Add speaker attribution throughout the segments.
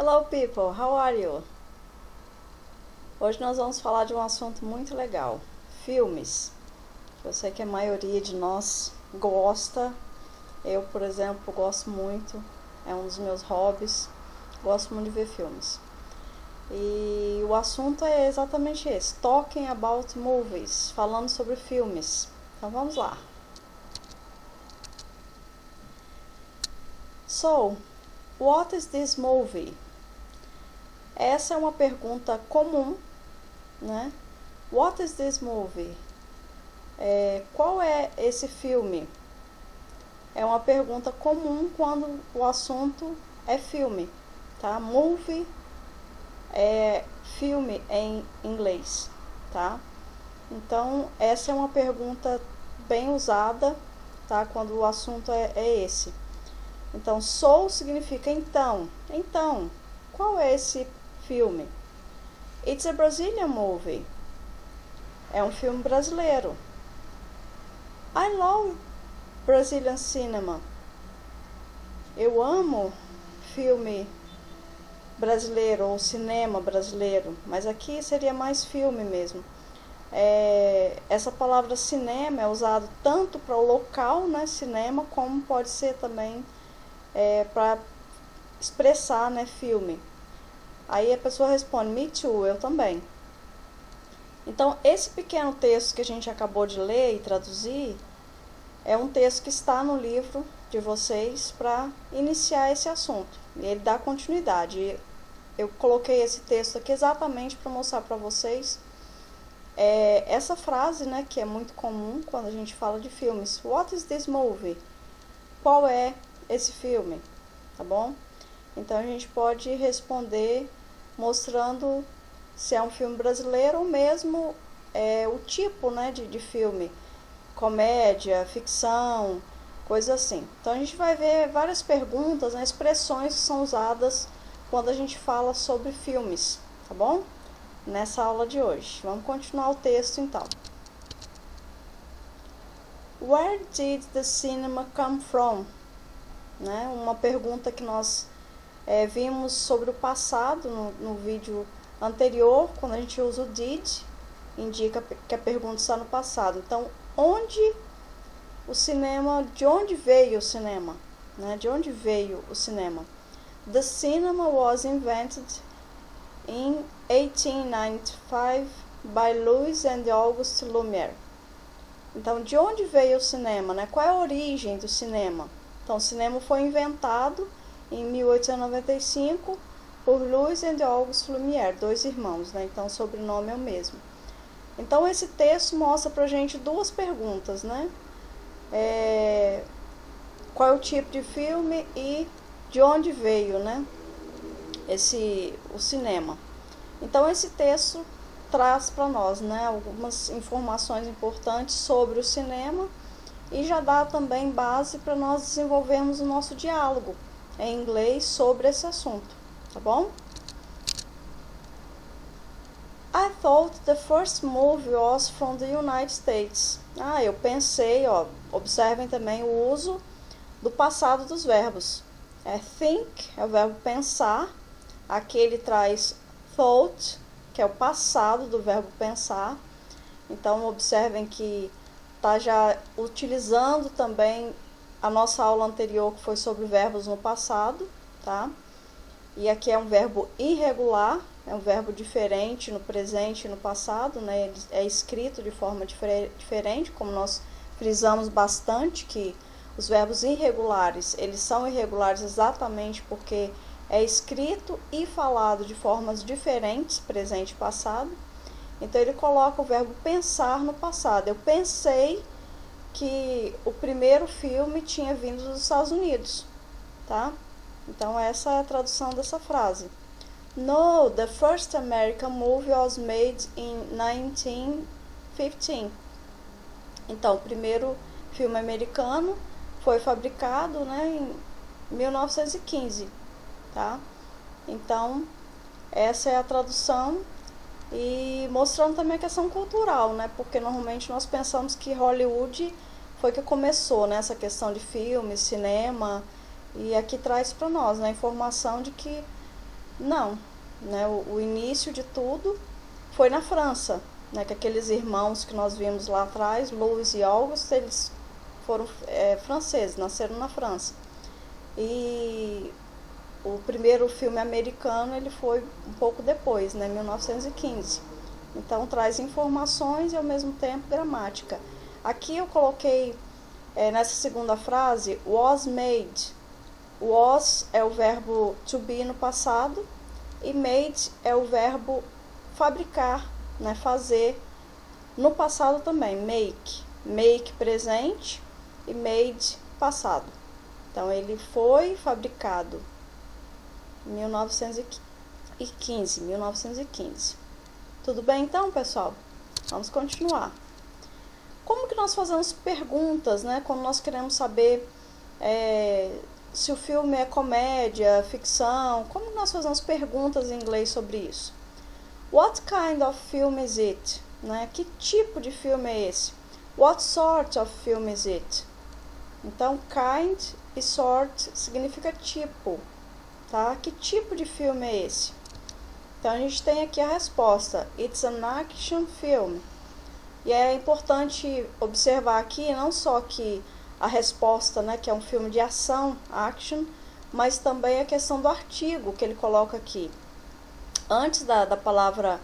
Speaker 1: Hello people, how are you? Hoje nós vamos falar de um assunto muito legal, filmes. Eu sei que a maioria de nós gosta, eu por exemplo gosto muito, é um dos meus hobbies, gosto muito de ver filmes. E o assunto é exatamente esse, talking about movies, falando sobre filmes. Então vamos lá. So, what is this movie? Essa é uma pergunta comum, né? What is this movie? Qual é esse filme? É uma pergunta comum quando o assunto é filme, tá? Movie é filme em inglês, tá? Então, essa é uma pergunta bem usada, tá? Quando o assunto é esse. Então, so significa então. Então, qual é esse filme? It's a Brazilian movie. É um filme brasileiro. I love Brazilian cinema. Eu amo filme brasileiro ou cinema brasileiro, mas aqui seria mais filme mesmo. Essa palavra cinema é usada tanto para o local, né, cinema, como pode ser também para expressar, né, filme. Aí a pessoa responde, me too, eu também. Então, esse pequeno texto que a gente acabou de ler e traduzir é um texto que está no livro de vocês para iniciar esse assunto. E ele dá continuidade. Eu coloquei esse texto aqui exatamente para mostrar para vocês essa frase, né, que é muito comum quando a gente fala de filmes. What is this movie? Qual é esse filme? Tá bom? Então, a gente pode responder mostrando se é um filme brasileiro ou mesmo o tipo, né, de filme, comédia, ficção, coisa assim. Então a gente vai ver várias perguntas, né, expressões que são usadas quando a gente fala sobre filmes, tá bom? Nessa aula de hoje. Vamos continuar o texto então. Where did the cinema come from? Né? Uma pergunta que nós vimos sobre o passado no vídeo anterior, quando a gente usa o did, indica que a pergunta está no passado. Então, de onde veio o cinema? Né? De onde veio o cinema? The cinema was invented in 1895 by Louis and Auguste Lumière. Então, de onde veio o cinema? Né? Qual é a origem do cinema? Então, o cinema foi inventado em 1895 por Louis and Auguste Lumière, dois irmãos, né? Então o sobrenome é o mesmo. Então esse texto mostra pra gente duas perguntas, né? Qual é o tipo de filme e de onde veio, né? O cinema. Então esse texto traz para nós, né, algumas informações importantes sobre o cinema e já dá também base para nós desenvolvermos o nosso diálogo em inglês sobre esse assunto. Tá bom? I thought the first movie was from the United States. Eu pensei, observem também o uso do passado dos verbos. Think é o verbo pensar, aqui ele traz thought, que é o passado do verbo pensar. Então, observem que está já utilizando também a nossa aula anterior, que foi sobre verbos no passado, tá? E aqui é um verbo irregular, é um verbo diferente no presente e no passado, né? Ele é escrito de forma diferente, como nós frisamos bastante que os verbos irregulares, eles são irregulares exatamente porque é escrito e falado de formas diferentes, presente e passado. Então ele coloca o verbo pensar no passado. Eu pensei que o primeiro filme tinha vindo dos Estados Unidos, tá? Então essa é a tradução dessa frase. No, the first American movie was made in 1915. Então, o primeiro filme americano foi fabricado, né, em 1915, tá? Então, essa é a tradução e mostrando também a questão cultural, né? Porque normalmente nós pensamos que Hollywood foi que começou, né, essa questão de filme, cinema, e aqui traz para nós, né, a informação de que Não, né? O início de tudo foi na França, né? Que aqueles irmãos que nós vimos lá atrás, Louis e Auguste, eles foram franceses, nasceram na França. E o primeiro filme americano ele foi um pouco depois, né? 1915. Então traz informações e ao mesmo tempo gramática. Aqui eu coloquei nessa segunda frase was made. Was é o verbo to be no passado e made é o verbo fabricar, né, fazer no passado também, make presente e made passado. Então ele foi fabrcado em 1915. Tudo bem então, pessoal? Vamos continuar. Como que nós fazemos perguntas, né, quando nós queremos saber se o filme é comédia, ficção? Como nós fazemos perguntas em inglês sobre isso? What kind of film is it? Né? Que tipo de filme é esse? What sort of film is it? Então, kind e sort significa tipo, tá? Que tipo de filme é esse? Então, a gente tem aqui a resposta. It's an action film. E é importante observar aqui, não só que a resposta, né, que é um filme de ação, action, mas também a questão do artigo que ele coloca aqui. Antes da palavra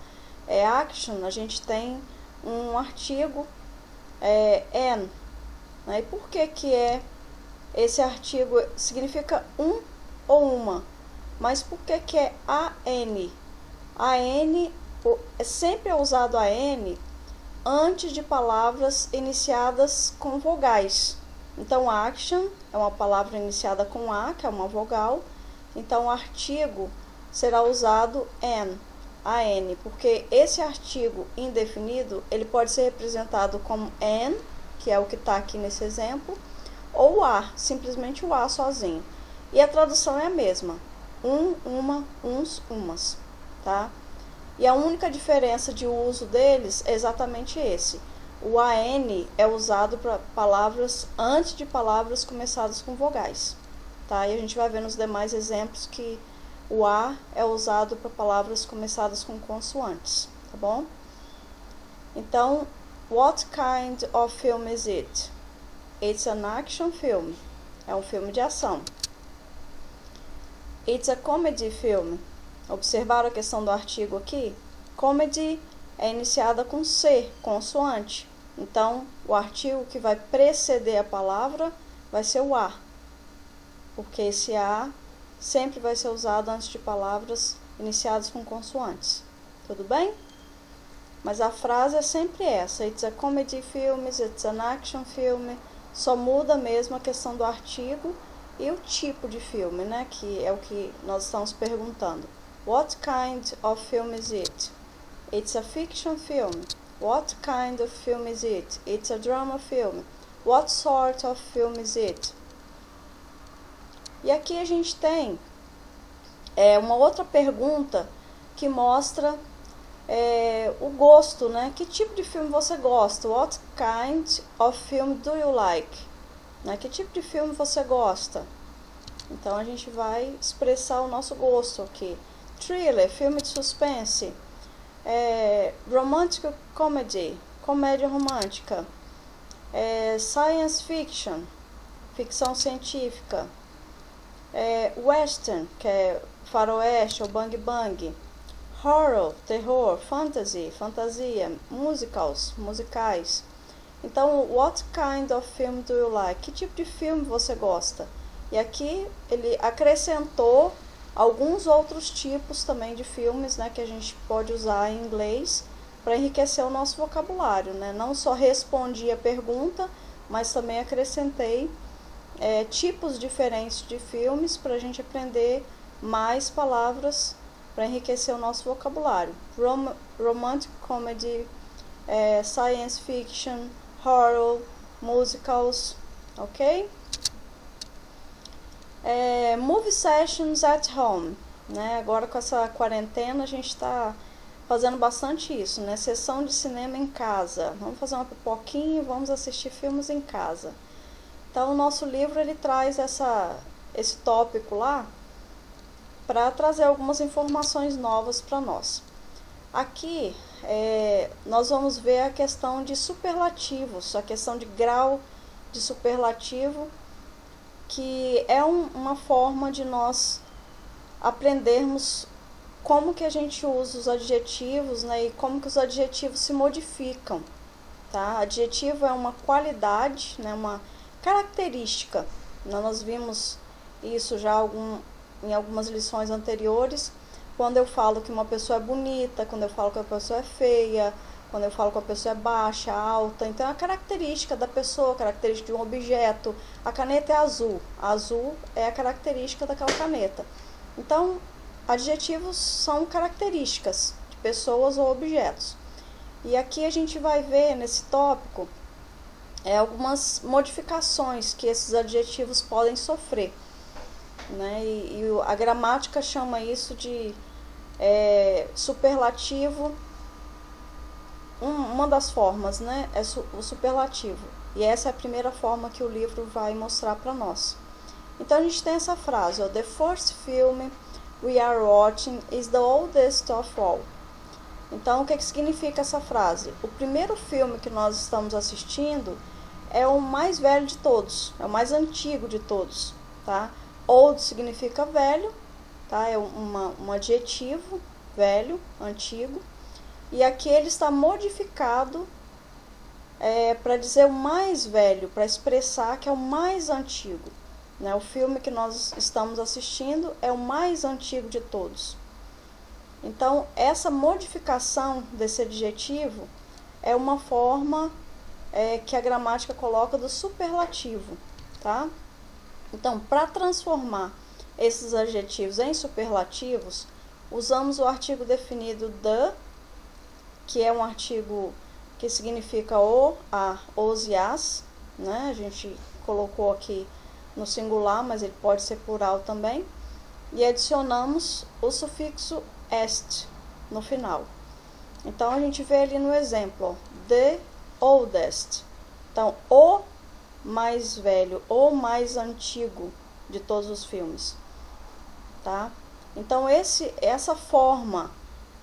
Speaker 1: action, a gente tem um artigo an. Né? E por que esse artigo significa um ou uma? Mas por que é an? An sempre é usado an antes de palavras iniciadas com vogais. Então, action é uma palavra iniciada com A, que é uma vogal. Então, o artigo será usado an, porque esse artigo indefinido, ele pode ser representado como an, que é o que está aqui nesse exemplo, ou a, simplesmente o a sozinho. E a tradução é a mesma, uma, uns, umas, tá? E a única diferença de uso deles é exatamente esse. O AN é usado para palavras antes de palavras começadas com vogais, tá? E a gente vai ver nos demais exemplos que o A é usado para palavras começadas com consoantes, tá bom? Então, what kind of film is it? It's an action film. É um filme de ação. It's a comedy film. Observaram a questão do artigo aqui? Comedy é iniciada com C, consoante. Então, o artigo que vai preceder a palavra vai ser o A, porque esse A sempre vai ser usado antes de palavras iniciadas com consoantes. Tudo bem? Mas a frase é sempre essa: It's a comedy film, it's an action film. Só muda mesmo a questão do artigo e o tipo de filme, né? Que é o que nós estamos perguntando. What kind of film is it? It's a fiction film. What kind of film is it? It's a drama film. What sort of film is it? E aqui a gente tem uma outra pergunta que mostra o gosto, né? Que tipo de filme você gosta? What kind of film do you like? Né? Que tipo de filme você gosta? Então a gente vai expressar o nosso gosto aqui. Thriller, filme de suspense. Romantic comedy, comédia romântica. Science fiction, ficção científica. Western, que é faroeste ou bang bang. Horror, terror. Fantasy, fantasia. Musicais. Então, what kind of film do you like? Que tipo de filme você gosta? E aqui ele acrescentou alguns outros tipos também de filmes, né, que a gente pode usar em inglês para enriquecer o nosso vocabulário, né? Não só respondi a pergunta, mas também acrescentei tipos diferentes de filmes para a gente aprender mais palavras para enriquecer o nosso vocabulário. Romantic comedy, science fiction, horror, musicals, ok? Movie sessions at home, né? Agora com essa quarentena a gente está fazendo bastante isso, né? Sessão de cinema em casa. Vamos fazer uma pipoquinha e vamos assistir filmes em casa. Então o nosso livro ele traz esse tópico lá para trazer algumas informações novas para nós. Aqui nós vamos ver a questão de superlativos, a questão de grau de superlativo, que é uma forma de nós aprendermos como que a gente usa os adjetivos, né, e como que os adjetivos se modificam, tá? Adjetivo é uma qualidade, né, uma característica. Nós vimos isso já em algumas lições anteriores, quando eu falo que uma pessoa é bonita, quando eu falo que a pessoa é feia, quando eu falo que a pessoa é baixa, alta. Então é a característica da pessoa, a característica de um objeto. A caneta é azul. A azul é a característica daquela caneta. Então, adjetivos são características de pessoas ou objetos. E aqui a gente vai ver nesse tópico algumas modificações que esses adjetivos podem sofrer, né? E a gramática chama isso de superlativo. Uma das formas, né, é o superlativo. E essa é a primeira forma que o livro vai mostrar para nós. Então a gente tem essa frase, ó, The first film we are watching is the oldest of all. Então o que significa essa frase? O primeiro filme que nós estamos assistindo é o mais velho de todos, é o mais antigo de todos, tá? Old significa velho, tá? É um adjetivo, velho, antigo. E aqui ele está modificado para dizer o mais velho, para expressar que é o mais antigo, né? O filme que nós estamos assistindo é o mais antigo de todos. Então, essa modificação desse adjetivo é uma forma que a gramática coloca do superlativo, tá? Então, para transformar esses adjetivos em superlativos, usamos o artigo definido the, que é um artigo que significa o, a, os e as, né? A gente colocou aqui no singular, mas ele pode ser plural também. E adicionamos o sufixo est no final. Então, a gente vê ali no exemplo, ó, the oldest. Então, o mais velho, o mais antigo de todos os filmes, tá? Então, essa forma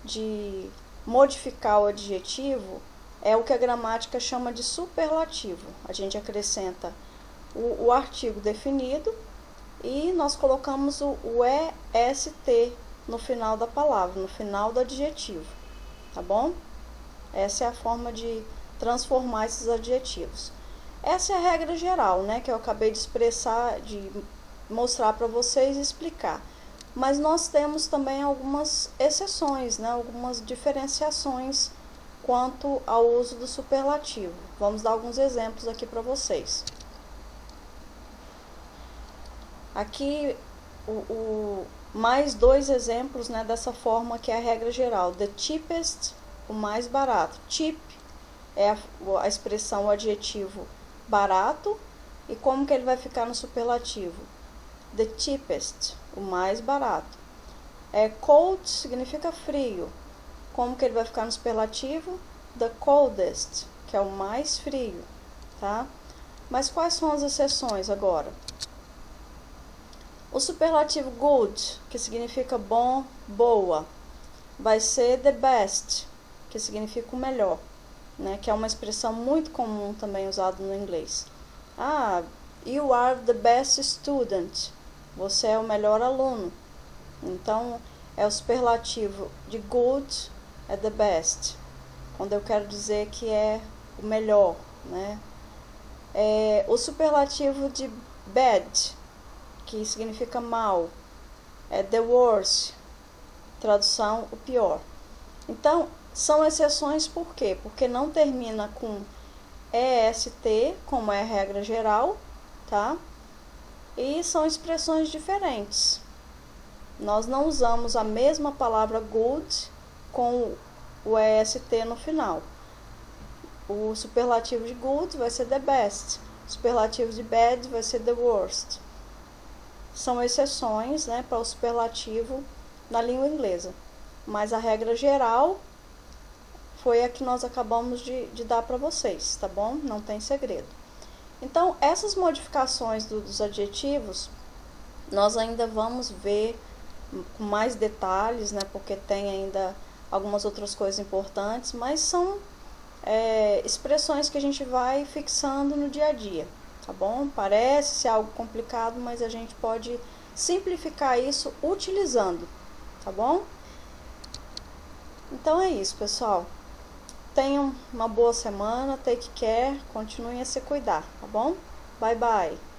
Speaker 1: de modificar o adjetivo é o que a gramática chama de superlativo. A gente acrescenta o artigo definido e nós colocamos o est no final da palavra, no final do adjetivo, tá bom? Essa é a forma de transformar esses adjetivos. Essa é a regra geral, né, que eu acabei de expressar, de mostrar para vocês e explicar. Mas nós temos também algumas exceções, né, algumas diferenciações quanto ao uso do superlativo. Vamos dar alguns exemplos aqui para vocês. Aqui, mais dois exemplos, né, dessa forma que é a regra geral. The cheapest, o mais barato. Cheap é a expressão, o adjetivo barato. E como que ele vai ficar no superlativo? The cheapest, o mais barato. Cold significa frio. Como que ele vai ficar no superlativo? The coldest, que é o mais frio, tá? Mas quais são as exceções agora? O superlativo good, que significa bom, boa, vai ser the best, que significa o melhor, né? Que é uma expressão muito comum também usada no inglês. You are the best student. Você é o melhor aluno. Então, é o superlativo de good, é the best. Quando eu quero dizer que é o melhor, né? O superlativo de bad, que significa mal, é the worst. Tradução, o pior. Então, são exceções por quê? Porque não termina com est, como é a regra geral, tá? E são expressões diferentes. Nós não usamos a mesma palavra good com o est no final. O superlativo de good vai ser the best. O superlativo de bad vai ser the worst. São exceções, né, para o superlativo na língua inglesa. Mas a regra geral foi a que nós acabamos de dar para vocês, tá bom? Não tem segredo. Então, essas modificações dos adjetivos, nós ainda vamos ver com mais detalhes, né? Porque tem ainda algumas outras coisas importantes, mas são expressões que a gente vai fixando no dia a dia, tá bom? Parece ser algo complicado, mas a gente pode simplificar isso utilizando, tá bom? Então é isso, pessoal. Tenham uma boa semana, take care, continuem a se cuidar, tá bom? Bye bye!